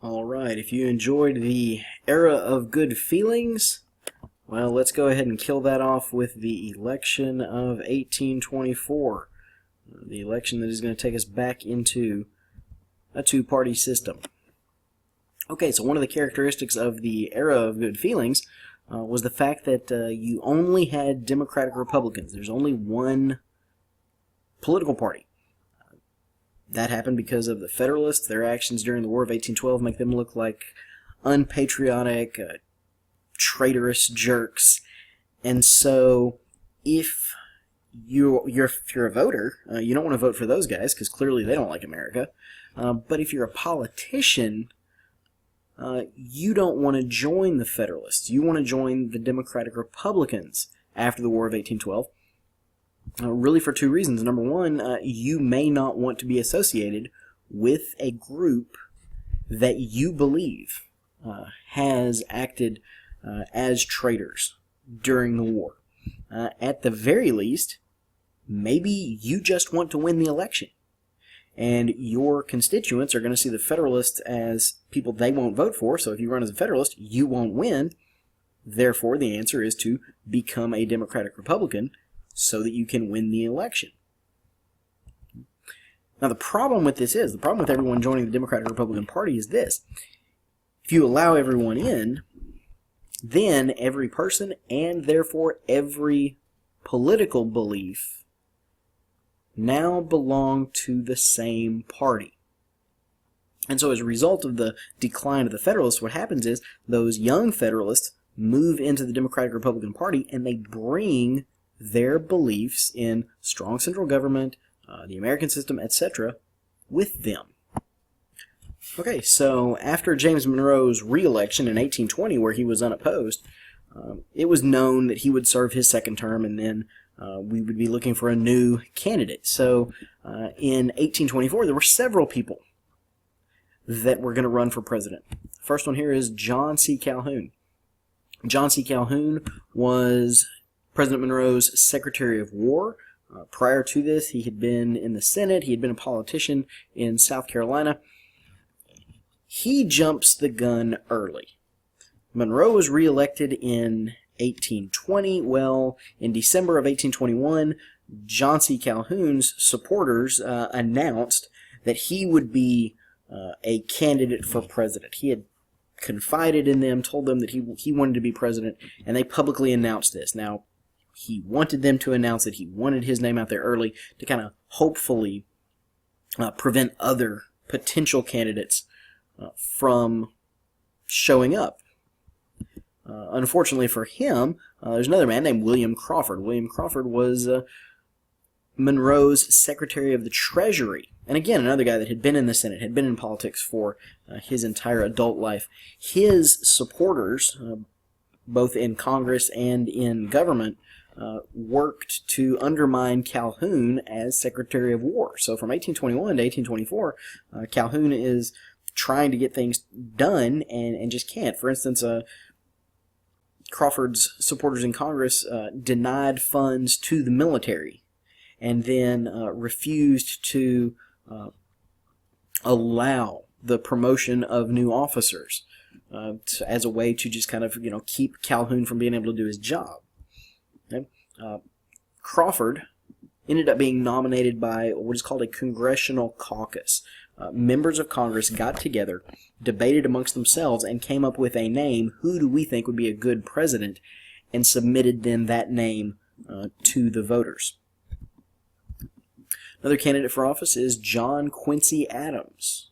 Alright, if you enjoyed the era of good feelings, well, let's go ahead and kill that off with the election of 1824. The election that is going to take us back into a two-party system. Okay, so one of the characteristics of the era of good feelings was the fact that you only had Democratic Republicans. There's only one political party. That happened because of the Federalists. Their actions during the War of 1812 make them look like unpatriotic, traitorous jerks. And so, if you're a voter, you don't want to vote for those guys because clearly they don't like America. But if you're a politician, you don't want to join the Federalists. You want to join the Democratic Republicans after the War of 1812. Really for two reasons. Number one, you may not want to be associated with a group that you believe has acted as traitors during the war. At the very least, maybe you just want to win the election. And your constituents are going to see the Federalists as people they won't vote for, so if you run as a Federalist, you won't win. Therefore, the answer is to become a Democratic Republican so that you can win the election. Now, the problem with everyone joining the Democratic Republican Party is this. If you allow everyone in, then every person, and therefore every political belief, now belong to the same party. And so as a result of the decline of the Federalists, what happens is those young Federalists move into the Democratic Republican Party and they bring their beliefs in strong central government, the American system, etc., with them. Okay, so after James Monroe's re-election in 1820, where he was unopposed, it was known that he would serve his second term, and then we would be looking for a new candidate. So in 1824, there were several people that were going to run for president. The first one here is John C. Calhoun. John C. Calhoun was President Monroe's Secretary of War. Prior to this, he had been in the Senate. He had been a politician in South Carolina. He jumps the gun early. Monroe was reelected in 1820. Well, in December of 1821, John C. Calhoun's supporters announced that he would be a candidate for president. He had confided in them, told them that he wanted to be president, and they publicly announced this. Now, he wanted them to announce that he wanted his name out there early to kind of hopefully prevent other potential candidates from showing up. Unfortunately for him, there's another man named William Crawford. William Crawford was Monroe's Secretary of the Treasury. And again, another guy that had been in the Senate, had been in politics for his entire adult life. His supporters, both in Congress and in government, worked to undermine Calhoun as Secretary of War. So from 1821 to 1824, Calhoun is trying to get things done and just can't. For instance, Crawford's supporters in Congress denied funds to the military and then refused to allow the promotion of new officers as a way to just kind of keep Calhoun from being able to do his job. Okay? Crawford ended up being nominated by what is called a congressional caucus. Members of Congress got together, debated amongst themselves, and came up with a name. Who do we think would be a good president? And submitted then that name to the voters. Another candidate for office is John Quincy Adams.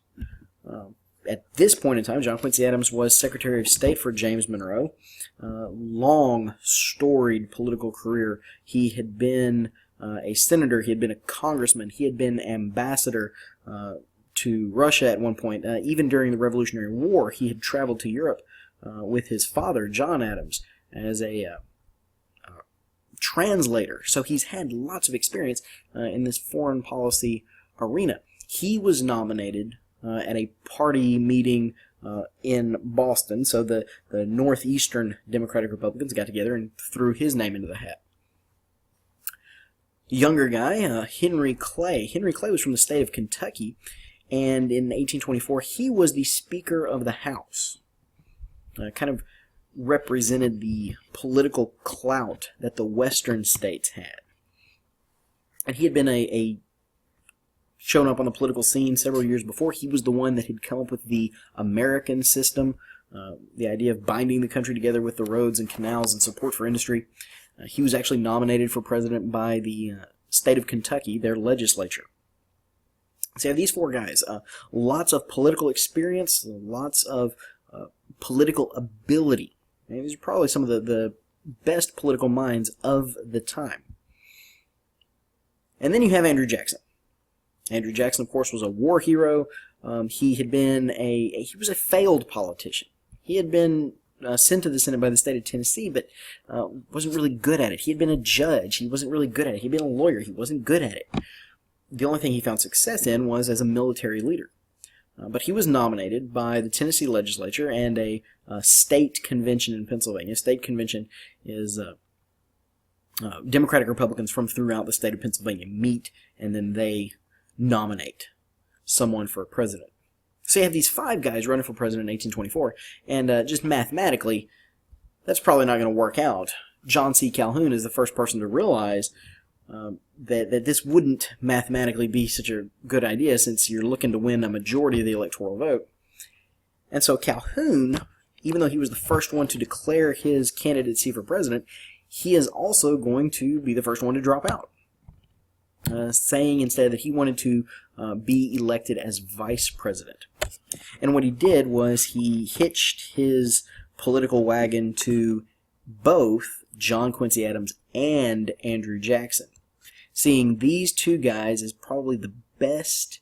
At this point in time, John Quincy Adams was Secretary of State for James Monroe. Long, storied political career. He had been a senator. He had been a congressman. He had been ambassador to Russia at one point. Even during the Revolutionary War, he had traveled to Europe with his father, John Adams, as a translator. So he's had lots of experience in this foreign policy arena. He was nominated at a party meeting in Boston. So the Northeastern Democratic Republicans got together and threw his name into the hat. Younger guy, Henry Clay. Henry Clay was from the state of Kentucky, and in 1824 he was the Speaker of the House. Kind of represented the political clout that the Western states had. And he had been shown up on the political scene several years before. He was the one that had come up with the American system, the idea of binding the country together with the roads and canals and support for industry. He was actually nominated for president by the state of Kentucky, their legislature. So you have these four guys, lots of political experience, lots of political ability. And these are probably some of the best political minds of the time. And then you have Andrew Jackson. Andrew Jackson, of course, was a war hero. He was a failed politician. He had been sent to the Senate by the state of Tennessee, but wasn't really good at it. He had been a judge. He wasn't really good at it. He had been a lawyer. He wasn't good at it. The only thing he found success in was as a military leader. But he was nominated by the Tennessee legislature and a state convention in Pennsylvania. State convention is Democratic Republicans from throughout the state of Pennsylvania meet, and then they nominate someone for president. So you have these five guys running for president in 1824, and just mathematically, that's probably not going to work out. John C. Calhoun is the first person to realize that this wouldn't mathematically be such a good idea, since you're looking to win a majority of the electoral vote. And so Calhoun, even though he was the first one to declare his candidacy for president, he is also going to be the first one to drop out, saying instead that he wanted to be elected as vice president. And what he did was he hitched his political wagon to both John Quincy Adams and Andrew Jackson, seeing these two guys as probably the best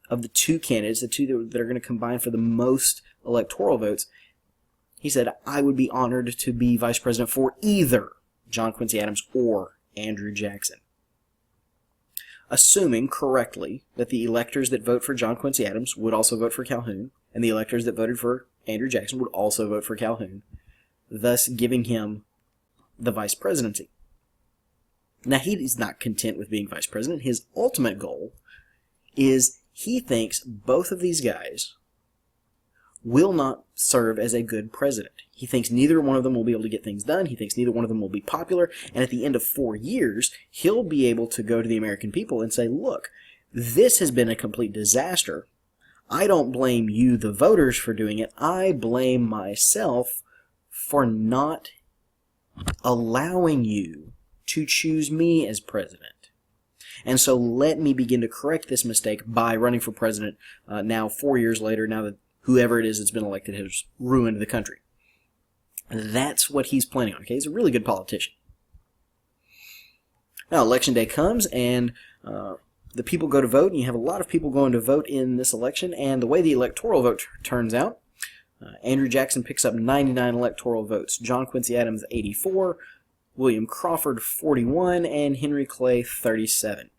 of the two candidates, the two that are going to combine for the most electoral votes. He said, I would be honored to be vice president for either John Quincy Adams or Andrew Jackson, assuming correctly that the electors that vote for John Quincy Adams would also vote for Calhoun, and the electors that voted for Andrew Jackson would also vote for Calhoun, thus giving him the vice presidency. Now, he is not content with being vice president. His ultimate goal is he thinks both of these guys will not serve as a good president. He thinks neither one of them will be able to get things done. He thinks neither one of them will be popular. And at the end of 4 years, he'll be able to go to the American people and say, look, this has been a complete disaster. I don't blame you, the voters, for doing it. I blame myself for not allowing you to choose me as president. And so let me begin to correct this mistake by running for president now 4 years later, now that whoever it is that's been elected has ruined the country. And that's what he's planning on. Okay, he's a really good politician. Now, election day comes, and the people go to vote, and you have a lot of people going to vote in this election, and the way the electoral vote turns out, Andrew Jackson picks up 99 electoral votes, John Quincy Adams 84, William Crawford 41, and Henry Clay 37.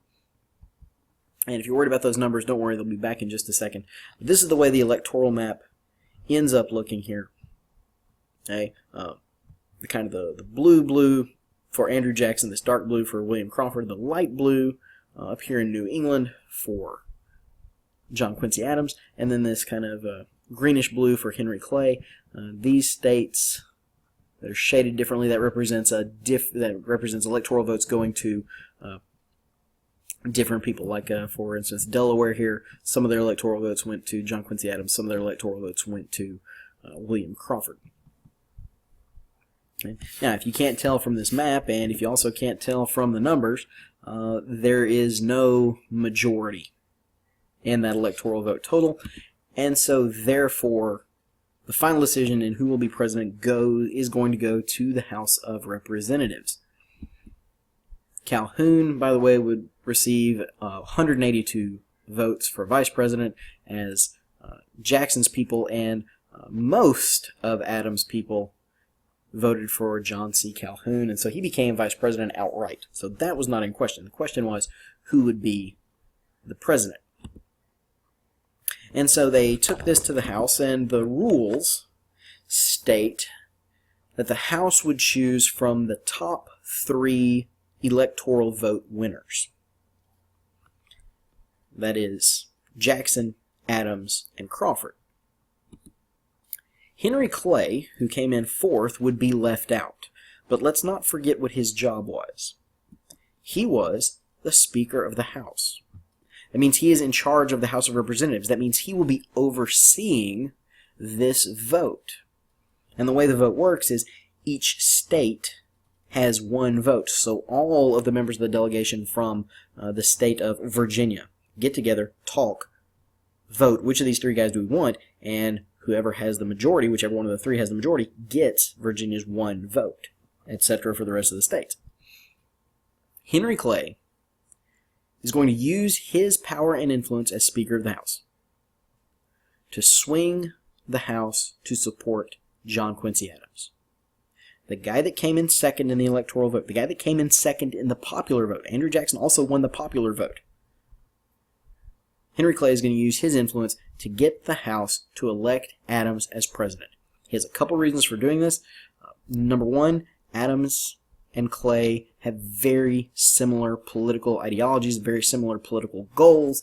And if you're worried about those numbers, don't worry, they'll be back in just a second. This is the way the electoral map ends up looking here. Okay, the kind of the blue for Andrew Jackson, this dark blue for William Crawford, the light blue up here in New England for John Quincy Adams, and then this kind of greenish blue for Henry Clay. These states that are shaded differently, that represents electoral votes going to different people. Like for instance, Delaware here, some of their electoral votes went to John Quincy Adams, some of their electoral votes went to William Crawford. Okay. Now, if you can't tell from this map, and if you also can't tell from the numbers, there is no majority in that electoral vote total, and so therefore the final decision in who will be president is going to go to the House of Representatives. Calhoun, by the way, would receive 182 votes for vice president, as Jackson's people and most of Adams' people voted for John C. Calhoun, and so he became vice president outright. So that was not in question. The question was who would be the president. And so they took this to the House, and the rules state that the House would choose from the top 3 electoral vote winners. That is Jackson, Adams, and Crawford. Henry Clay, who came in fourth, would be left out. But let's not forget what his job was. He was the Speaker of the House. That means he is in charge of the House of Representatives. That means he will be overseeing this vote. And the way the vote works is each state has one vote. So all of the members of the delegation from the state of Virginia get together, talk, vote which of these three guys do we want, and whoever has the majority, whichever one of the three has the majority, gets Virginia's one vote, etc. for the rest of the states. Henry Clay is going to use his power and influence as Speaker of the House to swing the House to support John Quincy Adams. The guy that came in second in the electoral vote, the guy that came in second in the popular vote. Andrew Jackson also won the popular vote. Henry Clay is going to use his influence to get the House to elect Adams as president. He has a couple reasons for doing this. Number one, Adams and Clay have very similar political ideologies, very similar political goals.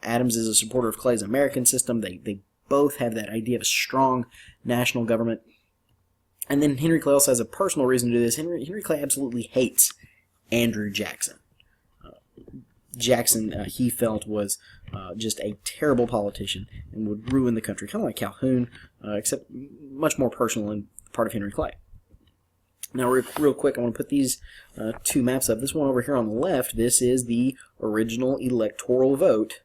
Adams is a supporter of Clay's American system. They both have that idea of a strong national government. And then Henry Clay also has a personal reason to do this. Henry Clay absolutely hates Andrew Jackson. Jackson, he felt, was just a terrible politician and would ruin the country, kind of like Calhoun, except much more personal in part of Henry Clay. Now, real quick, I want to put these two maps up. This one over here on the left, this is the original electoral vote.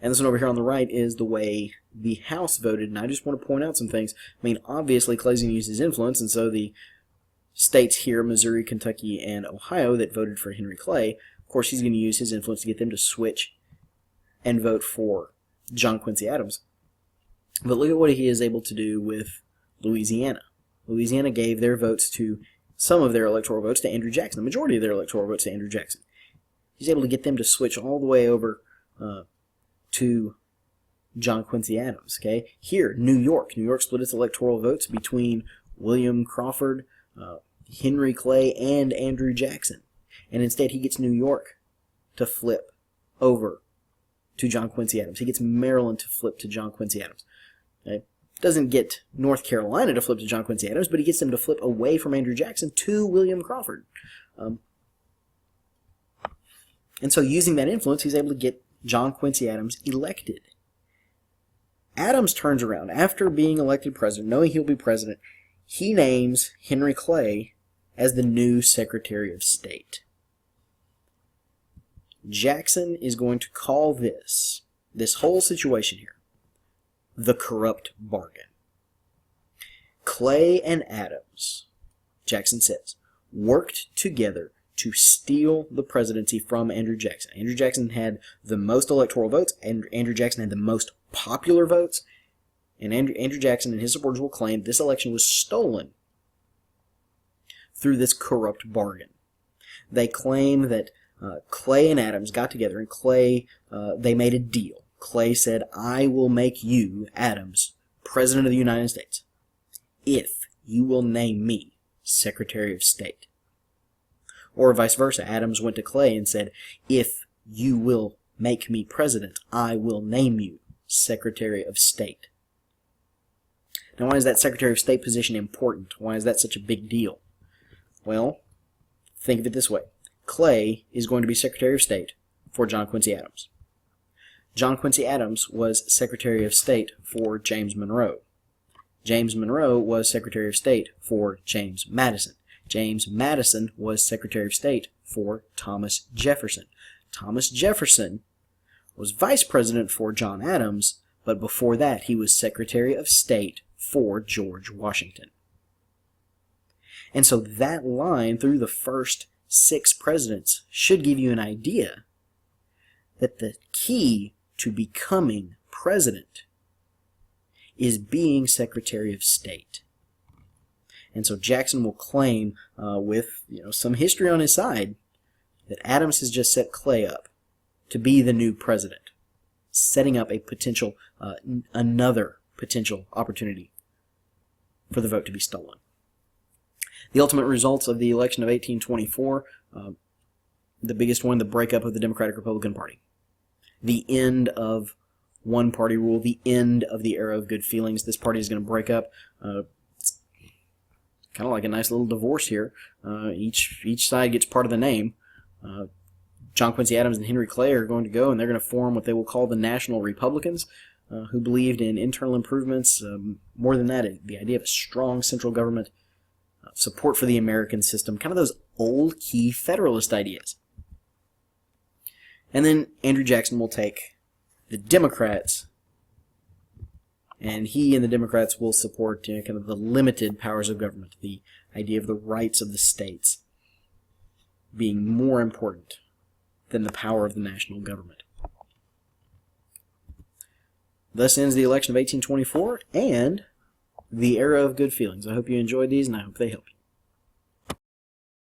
And this one over here on the right is the way the House voted. And I just want to point out some things. I mean, obviously, Clay's going to use his influence, and so the states here, Missouri, Kentucky, and Ohio, that voted for Henry Clay, of course, he's going to use his influence to get them to switch and vote for John Quincy Adams. But look at what he is able to do with Louisiana. Louisiana gave their votes to, some of their electoral votes to Andrew Jackson, the majority of their electoral votes to Andrew Jackson. He's able to get them to switch all the way over to John Quincy Adams. Okay, here, New York split its electoral votes between William Crawford, Henry Clay, and Andrew Jackson. And instead, he gets New York to flip over to John Quincy Adams. He gets Maryland to flip to John Quincy Adams. Okay? Doesn't get North Carolina to flip to John Quincy Adams, but he gets them to flip away from Andrew Jackson to William Crawford. And so using that influence, he's able to get John Quincy Adams elected. Adams turns around. After being elected president, knowing he'll be president, he names Henry Clay as the new Secretary of State. Jackson is going to call this whole situation here, the corrupt bargain. Clay and Adams, Jackson says, worked together to steal the presidency from Andrew Jackson. Andrew Jackson had the most electoral votes, and Andrew Jackson had the most popular votes, and Andrew Jackson and his supporters will claim this election was stolen through this corrupt bargain. They claim that Clay and Adams got together, and Clay, they made a deal. Clay said, I will make you, Adams, President of the United States, if you will name me Secretary of State. Or vice versa. Adams went to Clay and said, if you will make me president, I will name you Secretary of State. Now, why is that Secretary of State position important? Why is that such a big deal? Well, think of it this way. Clay is going to be Secretary of State for John Quincy Adams. John Quincy Adams was Secretary of State for James Monroe. James Monroe was Secretary of State for James Madison. James Madison was Secretary of State for Thomas Jefferson. Thomas Jefferson was Vice President for John Adams, but before that he was Secretary of State for George Washington. And so that line through the first 6 presidents should give you an idea that the key to becoming president is being Secretary of State. And so Jackson will claim, with some history on his side, that Adams has just set Clay up to be the new president, setting up a potential, another potential opportunity for the vote to be stolen. The ultimate results of the election of 1824, the biggest one, the breakup of the Democratic-Republican Party. the end of one-party rule, the end of the era of good feelings. This party is going to break up. It's kind of like a nice little divorce here. Each side gets part of the name. John Quincy Adams and Henry Clay are going to go, and they're going to form what they will call the National Republicans, who believed in internal improvements. More than that, the idea of a strong central government, support for the American system, kind of those old key Federalist ideas. And then Andrew Jackson will take the Democrats, and he and the Democrats will support kind of the limited powers of government, the idea of the rights of the states being more important than the power of the national government. Thus ends the election of 1824 and the era of good feelings. I hope you enjoyed these, and I hope they help you.